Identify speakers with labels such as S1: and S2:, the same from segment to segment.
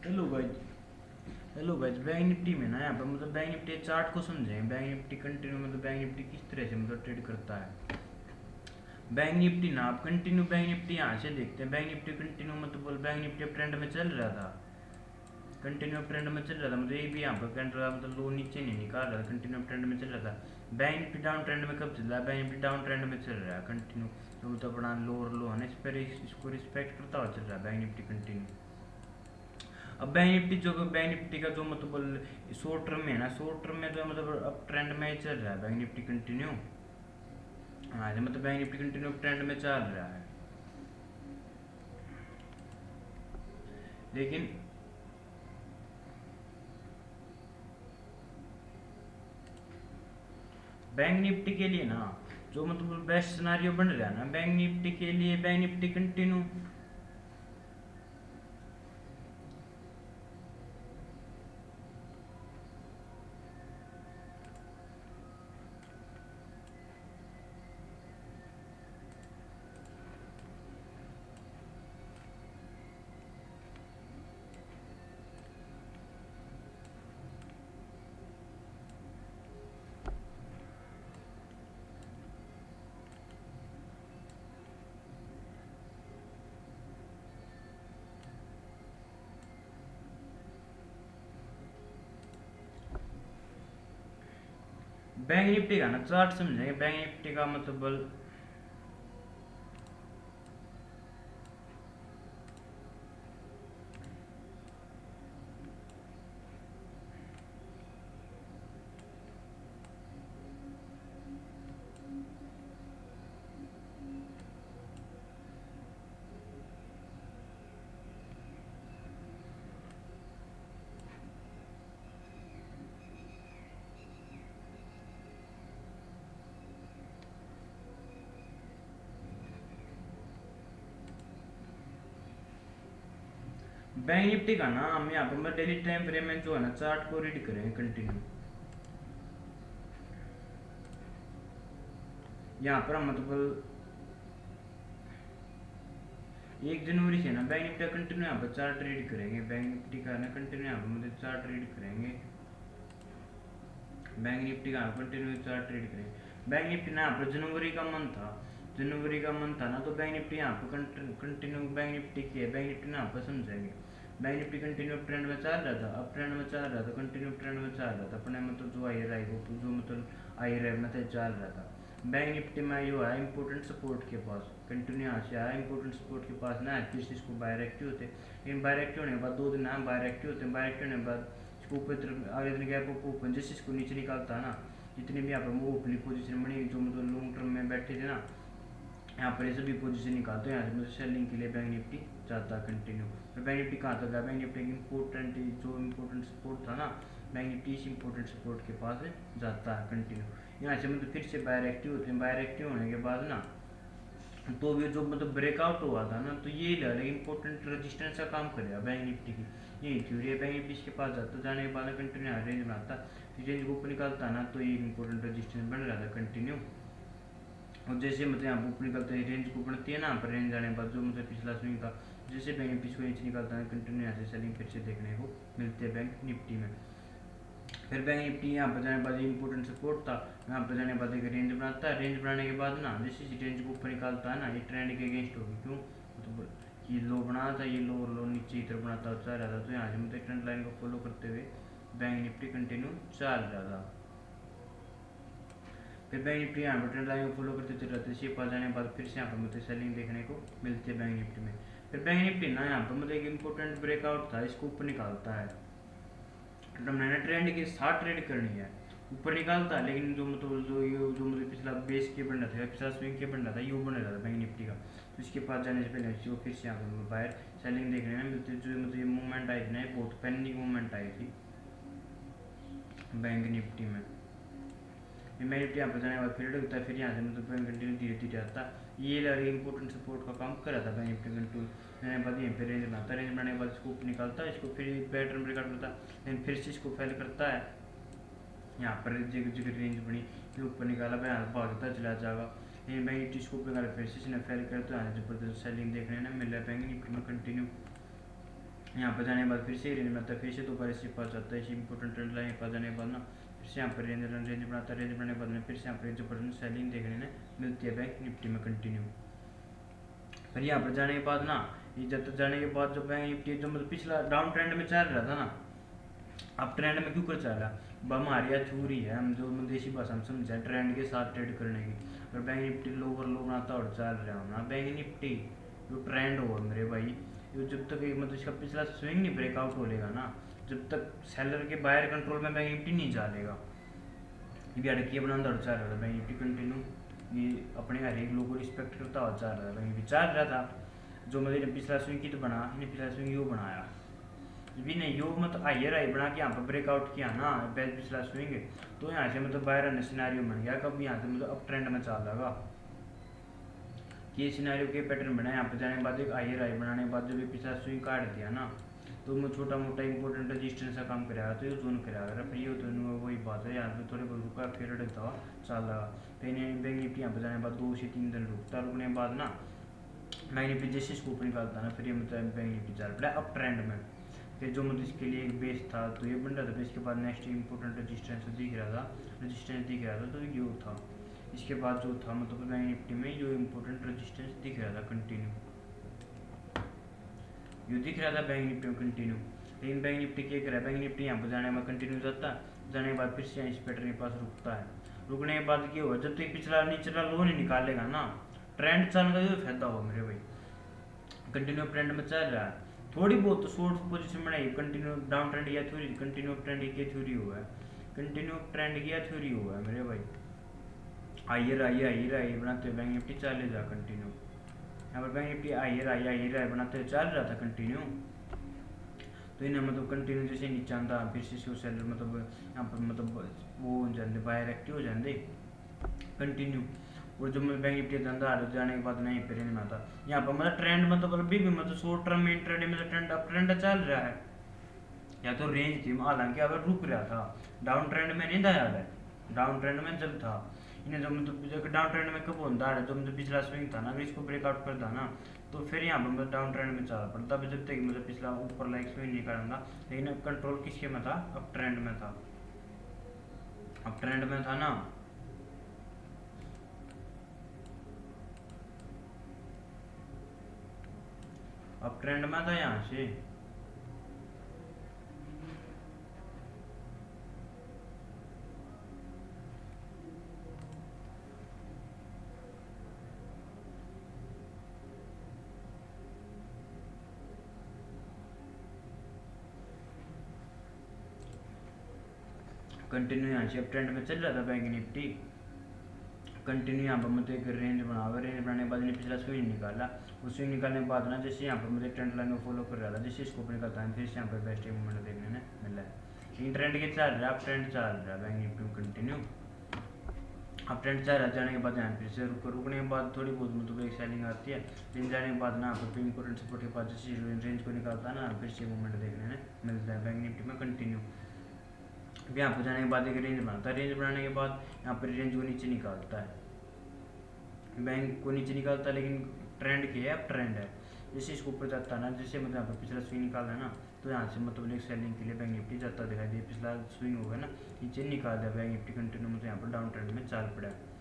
S1: Hello guys. Hello guys, bank Nifty में ना यहाँ पर बैंक निफ्टी चार्ट को समझेंगे। Bank Nifty continue bank Nifty किस तरह से ट्रेड करता है। बैंक निफ्टी ना आप कंटिन्यू बैंक निफ्टी यहाँ से देखते हैं। Bank Nifty continue bank Nifty trend में चल रहा था। कंटिन्यू ट्रेंड में चल रहा था, ये भी यहाँ पर कैंडल लो नीचे नहीं निकाल रहा था, कंटिन्यू ट्रेंड में चल रहा था। बैंक निफ्टी डाउन ट्रेंड में कब चल रहा है? बैंक निफ्टी डाउन ट्रेंड में चल रहा है कंटिन्यू। जो अपना लोअर लो है ना, इस पर इसको रिस्पेक्ट करता हुआ चल रहा है बैंक निफ्टी कंटिन्यू। अब बैंक निफ्टी बैंक निफ्टी का जो शॉर्ट टर्म में है ना, शॉर्ट टर्म में जो अब ट्रेंड में चल रहा है बैंक निफ्टी कंटिन्यू। हाँ, बैंक निफ्टी कंटिन्यू ट्रेंड में चल रहा है। लेकिन बैंक निफ्टी के लिए ना जो बेस्ट सिनारियो बन रहा है ना बैंक निफ्टी के लिए, bank Nifty continue bank Nifty का ना चार्ट समझेंगे। बैंक निफ्टी का बैंक निफ्टी का ना हम यहाँ पर डेली टाइम फ्रेम में जो है ना चार्ट को रीड करें कंटिन्यू। यहाँ पर हम 1 जनवरी से ना बैंक निफ्टी का कंटिन्यू यहाँ पर चार्ट रीड करेंगे। बैंक निफ्टी का ना कंटिन्यू यहाँ पर चार्ट रीड करेंगे। बैंक निफ्टी का कंटिन्यू चार्ट रीड करेंगे। बैंक निफ्टी ना यहाँ पर जनवरी का मंथ था, जनवरी का मंथ था ना, तो बैंक निफ्टी यहाँ पर कंटिन्यू बैंक निफ्टी की है। बैंक निफ्टी ना यहाँ पर समझेंगे। बैंक निफ्टी कंटिन्यू ट्रेंड में चल रहा था, अब ट्रेंड में चल रहा था, कंटिन्यू ट्रेंड में चल रहा था अपने जो हायर आई वो जो हायर है चल रहा था। बैंक निफ्टी में जो है इंपोर्टेंट सपोर्ट के पास कंटिन्यू यहाँ से आया, इंपोर्टेंट सपोर्ट के पास ना फिर इसको बायर एक्टिव होते। लेकिन बायर एक्टिव होने के बाद 2 दिन ना बायर एक्टिव होते हैं। बायर एक्टिव होने के बाद इसको ऊपर आगे दिन गैप ओपन जैसे इसको नीचे निकालता है ना, जितनी भी यहाँ पर वो ओपनिंग पोजीशन बनी जो लॉन्ग टर्म में बैठे थे ना, यहाँ पर ये सभी पोजीशन निकालते हैं। यहाँ से सेलिंग के लिए बैंक निफ्टी जाता है कंटिन्यू। तो बैंक निफ्टी कहाँ तक गया? बैंक निफ्टी जो इम्पोर्टेंट सपोर्ट था ना, बैंक निफ्टी इस इम्पोर्टेंट सपोर्ट के पास जाता है कंटिन्यू। यहाँ से फिर से बायर एक्टिव होते हैं। बायर एक्टिव होने के बाद ना तो ये जो ब्रेकआउट हुआ था ना, तो ये इम्पोर्टेंट रजिस्टेंस का काम करेगा बैंक निफ्टी की। यही थ्योरी है। बैंक निफ्टी इसके पास जाता, जाने के बाद कंटिन्यू रेंज बनाता, रेंज को ऊपर निकालता ना, तो ये इम्पोर्टेंट रजिस्टेंस बन रहा था कंटिन्यू। और जैसे यहाँ ऊपर निकलता है रेंज को बनती है ना, पर रेंज आने के बाद जो पिछला स्विंग था, जैसे बैंक निफ्टी को नीचे निकलता है कंटिन्यू यहाँ से सेलिंग फिर से देखने को मिलती है बैंक निफ्टी में। फिर बैंक निफ्टी यहाँ पर जाने के बाद इंपॉर्टेंट सपोर्ट था, यहाँ पर जाने के बाद एक रेंज बनाता है। रेंज बनाने के बाद ना जैसे इस रेंज को ऊपर निकालता है ना, ये ट्रेंड के अगेंस्ट होगी। क्यों? ये लो बना था, ये लो लो नीचे की तरफ बनाता चल रहा था, तो यहाँ से ट्रेंड लाइन को फॉलो करते हुए बैंक निफ्टी कंटिन्यू चल रहा था। फिर बैंक निफ्टी यहाँ पर ट्रेंड लाइन को फॉलो करते चल रहा था। इसी पास जाने के बाद फिर से यहाँ पर सेलिंग देखने को मिलती है बैंक निफ्टी में। फिर बैंक निफ्टी ना यहाँ पर एक इंपॉर्टेंट ब्रेकआउट था, इसको ऊपर निकालता है। मैंने ट्रेंड के साथ ट्रेड करनी है, ऊपर निकालता है, लेकिन जो पिछला बेस के बन रहा था, पिछला स्विंग के बन रहा था, यू बन रहा था बैंक निफ्टी का। तो इसके पास जाने से पहले वो फिर से यहाँ पर बायर सेलिंग देखने में मिलती। जो ये मूवमेंट आई थी ना, बहुत पैनिक मूवमेंट आई थी बैंक निफ्टी में। बैंक निफ्टी यहाँ पर जाने के बाद फिर होता है, फिर यहाँ से कंटिन्यू धीरे धीरे आता। ये इंपोर्टेंट सपोर्ट का काम कर रहा था बैंक निफ्टी कंटिन्यू। मैंने बाद यहीं पर रेंज बनाता, रेंज बनाने के बाद इसको निकालता है, इसको फिर पैटर्न ब्रेकआउट करता है, लेकिन फिर से इसको फेल करता है। यहाँ पर जगह रेंज बनी, फिर ऊपर निकाला, यहाँ भागता चला जाएगा। लेकिन बैंक निफ्टी इसको ऊपर निकाला, फिर से इसने फेल कर, तो यहाँ जबरदस्त सेलिंग देखने में मिल रहा है बैंक निफ्टी में कंटिन्यू। यहाँ पर जाने के बाद फिर से रेंज बनाता है, फिर से दोबारा इसके पास आता है, इसी इंपॉर्टेंट ट्रेंड लाइन के पास जाने के बाद ना फिर से यहाँ पर रेंज बनाता है, रेंज बनाने के बाद में फिर से यहाँ पर जबरदस्त सेलिंग देखने ने मिलती है बैंक निफ्टी में कंटिन्यू। फिर यहाँ पर जाने के बाद ना ये जब तक जाने के बाद जो बैंक निफ्टी जो मतलब पिछला डाउन ट्रेंड में चल रहा था ना, अब ट्रेंड में क्यों कर चल रहा हमारी थ्योरी है, हम जो देसी भाषा में समझाए ट्रेंड के साथ ट्रेड करने की। और बैंक निफ्टी लोवर लो बनाता और चल रहा हूँ ना बैंक निफ्टी जो ट्रेंड हो मेरे भाई, जो जब तक मतलब इसका पिछला स्विंग नहीं ब्रेकआउट हो लेगा ना, जब तक सेलर के बायर कंट्रोल में बैंक निफ्टी नहीं चलेगा। ये अड़किए बनाता और चल रहा था बैंक निफ्टी कंटिन्यू, ये अपने हर एक लोगों को रिस्पेक्ट करता हुआ चल रहा था, बैंक निफ्टी चल रहा था। जो मतलब पिछला स्विंग की तो बना इन्हें पिछला स्विंग यो बनाया भी नहीं, यो मतलब हाइयर हाई बना के यहाँ पर ब्रेकआउट किया ना पिछला स्विंग, तो यहाँ से मतलब बाहर आने सिनेरियो बन गया, कब यहाँ से मतलब अप ट्रेंड में चल लगा ये सिनेरियो के पैटर्न बना। यहाँ पर जाने के बाद एक हाइयर हाई बनाने के बाद जब पिछला स्विंग काट दिया ना, तो मैं छोटा मोटा इंपॉर्टेंट रजिस्टेंस का काम कराया, तो ये जोन कराया फिर ये तो वही बात है, यहाँ पे थोड़े बहुत रुका फिर अटकता हुआ चल लगा। फिर बैंक निफ्टी यहाँ पर जाने के बाद 2 से 3 दिन रुकता, रुकने के बाद ना बैंक निफ्टी जैसे स्कोप निकालता ना, फिर ये मतलब बैंक निफ्टी चल पड़ा अप ट्रेंड में। फिर जो मतलब इसके लिए एक बेस था तो ये बन रहा था, फिर इसके बाद नेक्स्ट इंपॉर्टेंट रजिस्टेंस दिख रहा था, तो ये था इसके बाद जो था मतलब बैंक निफ्टी में जो इम्पोर्टेंट रजिस्टेंस दिख रहा था कंटिन्यू, ये दिख रहा था बैंक निफ्टी में कंटिन्यू। लेकिन बैंक निफ्टी क्या करा, बैंक निफ्टी यहाँ पर जाने में कंटिन्यू जाता, जाने के बाद फिर से इस पैटर्न के पास रुकता है, रुकने के बाद क्या हुआ, जब तक पिछला निचला लो नहीं निकालेगा ना ट्रेंड चलने का जो फायदा हुआ मेरे भाई, कंटिन्यू ट्रेंड में चल रहा है। थोड़ी बहुत तो शॉर्ट पोजीशन बनाई, कंटिन्यू डाउन ट्रेंड या थ्योरी, कंटिन्यू ट्रेंड की थ्योरी हुआ है, कंटिन्यू ट्रेंड की थ्योरी हुआ है मेरे भाई। हाइयर बनाते बैंक निफ्टी चले जा कंटिन्यू, यहाँ पर बैंक निफ्टी हाइयर बनाते चल रहा था कंटिन्यू, तो इन्हें मतलब कंटिन्यू जैसे नीचे आता फिर से सेलर मतलब यहाँ पर मतलब वो हो जाते बायर एक्टिव हो जाते कंटिन्यू। और जो मतलब बैंक निफ्टी धंधा जाने के बाद नहीं फिर नहीं आता यहाँ पर मतलब ट्रेंड मतलब अभी भी मतलब शॉर्ट टर्म में इंट्राडे में ट्रेंड अप ट्रेंड चल रहा है, या तो रेंज थी हालांकि अगर रुक रहा था, डाउन ट्रेंड में नहीं था याद है, डाउन ट्रेंड में जब था इन्हें जो मतलब डाउन ट्रेंड में कब होता है, जो मतलब पिछला स्विंग था ना अगर इसको ब्रेकआउट करता ना तो फिर यहाँ पर मतलब डाउन ट्रेंड में चला पड़ता, अभी जब तक मतलब पिछला ऊपर लाइक स्विंग नहीं करूँगा, लेकिन कंट्रोल किसके में था, अप ट्रेंड में था, अप ट्रेंड में था ना। अब ट्रेंड में था यहाँ से, कंटिन्यू यहाँ से अब ट्रेंड में चल रहा था बैंक निफ्टी कंटिन्यू। यहाँ पर मतलब एक रेंज बनावा, रेंज बनाने के बाद पिछला स्विंग निकाला, उस स्विंग निकालने के बाद ना जैसे यहाँ पर मतलब ट्रेंड लाइन को फॉलो कर रहा था, जैसे इसको निकलता है फिर से यहाँ पर बेस्ट मूवमेंट देखने में मिल रहा है। लेकिन ट्रेंड के चल रहा है, अब ट्रेंड चल रहा है बैंक निफ्टी कंटिन्यू, अब ट्रेंड चल रहा जाने के बाद यहाँ फिर से रुकने के बाद थोड़ी बहुत मतलब एक सेलिंग आती है, लेकिन जाने के बाद ना फिर इंपॉर्टेंट सपोर्ट के बाद जैसे रेंज को निकालता है ना फिर से मूवमेंट देखने में मिलता है बैंक निफ्टी में कंटिन्यू। फिर यहाँ पर जाने के बाद एक रेंज बनाता है, रेंज बनाने के बाद यहाँ पर रेंज को नीचे निकालता है, बैंक को नीचे निकालता है, लेकिन ट्रेंड की है, अब ट्रेंड है जैसे इसको ऊपर जाता है ना, जैसे मतलब यहाँ पर पिछला स्विंग निकाला है ना तो यहाँ से मतलब एक सेलिंग के लिए बैंक निफ्टी जाता दिखाई दे, पिछला स्विंग होगा ना नीचे निकाल दिया बैंक निफ्टी कंटिन्यू, मतलब यहाँ पर डाउन ट्रेंड में चाल पड़ा है।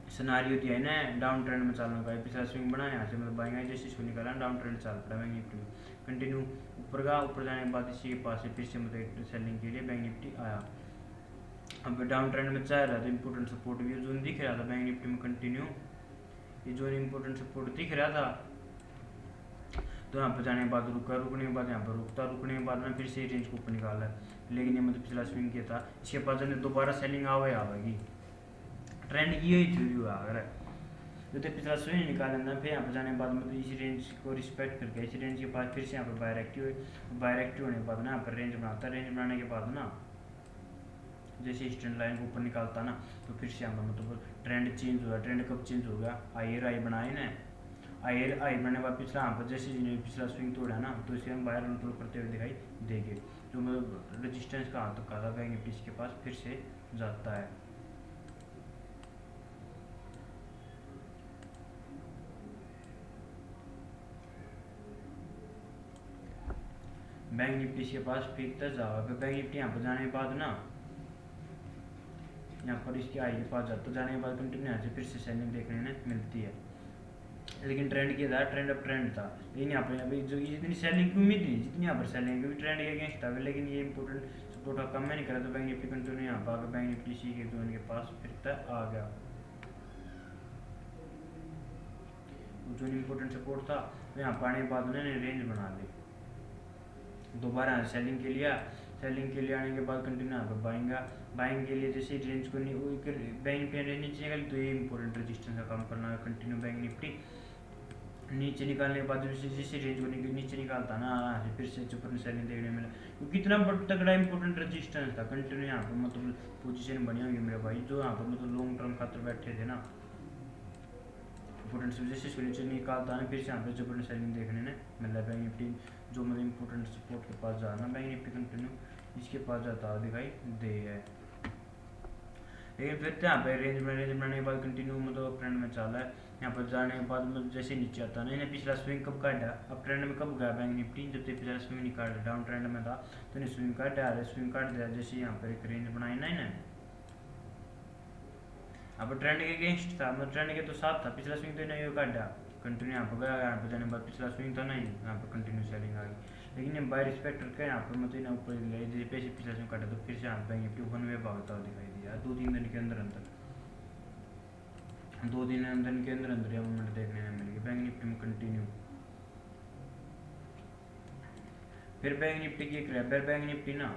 S1: सिनारियो दिया है ना डाउन ट्रेंड में चलने का, पिछला स्विंग बना यहाँ से मतलब बाएंगे जैसे इसको निकाला डाउन ट्रेंड चल पड़ा बैंक निफ्टी में कंटिन्यू, ऊपर का ऊपर जाने के बाद इसी के पास से फिर से मतलब सेलिंग के लिए बैंक निफ्टी आया। अब डाउन ट्रेंड में चल रहा था, इंपॉर्टेंट सपोर्ट भी जोन दिख रहा था बैंक निफ्टी में कंटिन्यू, ये जोन इंपॉर्टेंट सपोर्ट दिख रहा था, तो यहाँ पर जाने के बाद रुका, रुकने के बाद यहाँ पर रुकता, रुकने के बाद में फिर से रेंज को ऊपर निकाला है, लेकिन ये मतलब पिछला स्विंग किया था, इसके बाद जब दोबारा सेलिंग आवेगी ट्रेंड की यही थ्योरी हुआ अगर जो तो पिछला स्विंग निकाला ना, फिर यहाँ पर जाने के बाद मतलब इसी रेंज को रिस्पेक्ट करके इसी रेंज के पास फिर से यहाँ पर बायर एक्टिव होने के बाद ना यहाँ पर रेंज बनाता है, रेंज बनाने के बाद ना जैसे स्टैंड लाइन को ऊपर निकालता ना तो फिर से यहाँ पर मतलब ट्रेंड चेंज होगा, ट्रेंड कब चेंज होगा, हाइयर हाई बनाए ना, हाइयर हाई बनाने के बाद पिछला यहाँ पर जैसे पिछला स्विंग तोड़ा ना तो इसे हम बायर कंट्रोल करते हुए दिखाई देंगे, जो मतलब रजिस्टेंस का हाथ तक बैंक निफ्टी के पास फिर से जाता है। बैंक निफ्टी इसके पास फिर तक जाओ, फिर बैंक निफ्टी यहाँ पर जाने के बाद ना यहाँ पर इसके आई के पास जाता, जाने के बाद कंटिन्यू यहाँ से फिर से सेलिंग देखने में मिलती है। लेकिन ट्रेंड क्या था, ट्रेंड अब ट्रेंड था, लेकिन यहाँ पर अभी जो जितनी सेलिंग की उम्मीद नहीं जितनी यहाँ पर सेलिंग क्योंकि ट्रेंड के अगेंस्ट था, लेकिन ये इंपॉर्टेंट सपोर्ट कम में नहीं करा तो बैंक निफ्टी कंटिन्यू यहाँ पर आकर बैंक निफ्टी सी के जोन के पास फिर तक आ गया। जो इंपॉर्टेंट सपोर्ट था तो यहाँ पर आने के बाद उन्होंने रेंज बना ली, दोबारा सेलिंग के लिए आने के बाद कंटिन्यू यहाँ पर बाइंग के लिए जैसे रेंज को बैंक पे रेंज नीचे निकाली तो ये इंपॉर्टेंट रेजिस्टेंस का काम करना है। कंटिन्यू बैंक निफ्टी नीचे निकालने के बाद जैसे रेंज को नीचे निकालता ना फिर से ऊपर सेलिंग देखने मिला, क्योंकि इतना तगड़ा इंपॉर्टेंट रेजिस्टेंस था। कंटिन्यू यहाँ पर मतलब पोजीशन बनी होगी मेरे भाई जो यहाँ पर मतलब लॉन्ग टर्म खातर बैठे थे ना, इंपॉर्टेंट जैसे इसको नीचे निकालता है फिर से यहाँ पे जबरदस्त सेलिंग देखने ने मिला। बैंक निफ्टी जो मतलब इंपॉर्टेंट सपोर्ट के पास जाना, बैंक निफ्टी कंटिन्यू इसके पास जाता हुआ दिखाई दे है। लेकिन फिर यहाँ पे रेंज बनाने के बाद कंटिन्यू मतलब ट्रेंड में चला है। यहाँ पर जाने के बाद मतलब जैसे नीचे आता है ना, इन्हें पिछला स्विंग कब काटा, अब ट्रेंड में कब गया बैंक निफ्टी, जब तक पिछला स्विंग नहीं काटा डाउन ट्रेंड में था तो इन्हें स्विंग काट दिया जैसे यहाँ पर एक रेंज बनाई ना इन्हें, अब ट्रेंड के अगेंस्ट था, मतलब ट्रेंड के तो साथ था, पिछला स्विंग तो नहीं काटा कंटिन्यू यहाँ पर गया, यहाँ पर जाने के बाद पिछला स्विंग था नहीं, यहाँ पर कंटिन्यू सेलिंग आ गई। लेकिन बाय रिस्पेक्ट करके यहाँ पर मतलब ना ऊपर गए जैसे पैसे पिछला स्विंग काटा तो फिर से यहाँ बैंक निफ्टी वन वे भागता हुआ दिखाई दिया 2-3 दिन के अंदर यह मूवमेंट देखने में मिल गई बैंक निफ्टी में कंटिन्यू। फिर बैंक निफ्टी की क्रैपर बैंक निफ्टी ना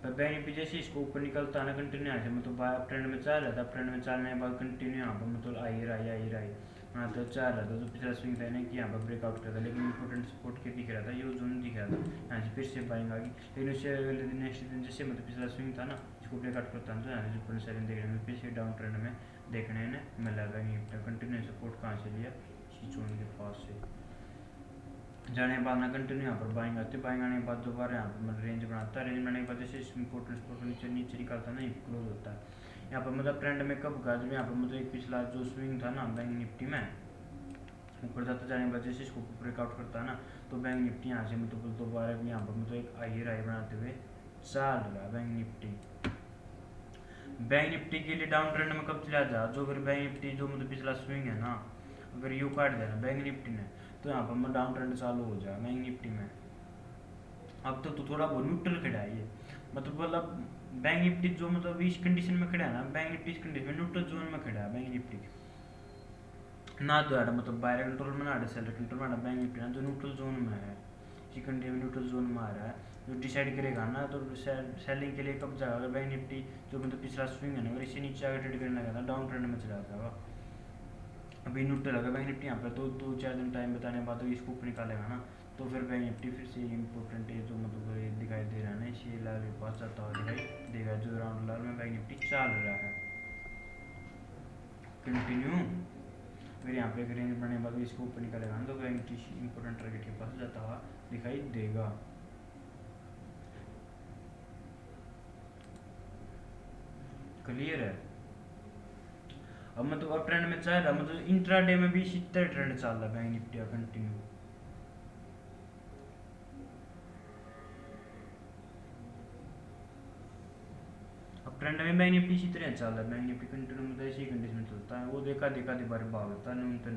S1: बैंक निफ्टी जैसे इसको ऊपर निकलता है ना कंटिन्यू यहाँ से मतलब ट्रेंड में चल रहा था, ट्रेंड में चलने के बाद कंटिन्यू यहाँ पर मतलब आई रहा हाँ तो चल रहा था तो पिछला स्विंग था ना कि यहाँ पर ब्रेकआउट कर था, लेकिन इंपॉर्टेंट सपोर्ट के दिख रहा था ये जोन दिख रहा था, यहाँ से फिर से बाइंग आ गई। लेकिन उससे अगले दिन नेक्स्ट दिन जैसे मतलब पिछला स्विंग था ना इसको ब्रेकआउट करता है तो यहाँ से ऊपर सेलिंग देखने में फिर से डाउन ट्रेंड में देखने में मिला। बैंक निफ्टी कंटिन्यू सपोर्ट कहाँ से लिया, इसी जोन के पास से जाने के बाद ना कंटिन्यू यहाँ पर बाइंग आती है, बाइंग आने के बाद दोबारा यहाँ पर मतलब रेंज बनाता है, रेंज बनाने के बाद जैसे इंपॉर्टेंट सपोर्ट नीचे निकलता है ना क्लोज होता है। यहाँ पर मतलब ट्रेंड में कब गया जब यहाँ पर मतलब एक पिछला जो स्विंग था ना बैंक निफ्टी में ऊपर जाता जाने के बाद जैसे इसको ब्रेकआउट करता है ना तो बैंक निफ्टी यहाँ से मतलब दोबारा भी यहाँ पर मतलब एक आई बनाते हुए चल रहा बैंक निफ्टी। बैंक निफ्टी के लिए डाउन ट्रेंड में कब चला जा, जो अगर बैंक निफ्टी जो मतलब पिछला स्विंग है ना अगर यू काट देना बैंक निफ्टी ने तो यहाँ पर डाउन ट्रेंड चालू हो जाए बैंक निफ्टी में। अब तक तो थोड़ा बहुत न्यूट्रल खड़ा है ये मतलब बैंक निफ्टी जो मतलब इस कंडीशन में खड़ा है ना, बैंक निफ्टी इस कंडीशन में न्यूट्रल जोन में खड़ा है बैंक निफ्टी ना तो यार मतलब बायर कंट्रोल में ना सेलर कंट्रोल में बैंक निफ्टी ना जो न्यूट्रल जोन में है, इसी कंडीशन में न्यूट्रल जोन में आ रहा है जो डिसाइड करेगा ना तो सेलिंग के लिए कब जाएगा। अगर बैंक निफ्टी जो मतलब पिछला स्विंग है ना अगर इसे नीचे आकर ट्रेड करने लगा था डाउन ट्रेंड में चला जाएगा, अभी न्यूट्रल होगा बैंक निफ्टी यहाँ पर तो 2-4 दिन टाइम बताने के बाद इसको ऊपर निकालेगा ना तो फिर बैंक निफ्टी फिर से इंपॉर्टेंट है जो मतलब दिखाई दे रहा है ना इसी लेवल के पास जाता हुआ दिखाई देगा जो राउंड लेवल में बैंक निफ्टी चल रहा है कंटिन्यू। फिर यहाँ पे एक रेंज बनने के बाद इसको ऊपर निकालेगा ना तो बैंक निफ्टी इंपॉर्टेंट टारगेट के पास जाता हुआ दिखाई देगा। क्लियर है। अब मतलब अब ट्रेंड में चल रहा मतलब इंट्राडे में भी इसी तरह ट्रेंड चल रहा है बैंक निफ्टी का कंटिन्यू। अब ट्रेंड में बैंक निफ्टी इसी तरह चल रहा है, बैंक निफ्टी कंटिन्यू मतलब इसी कंडीशन में चलता है, वो देखा बार भागता नून तो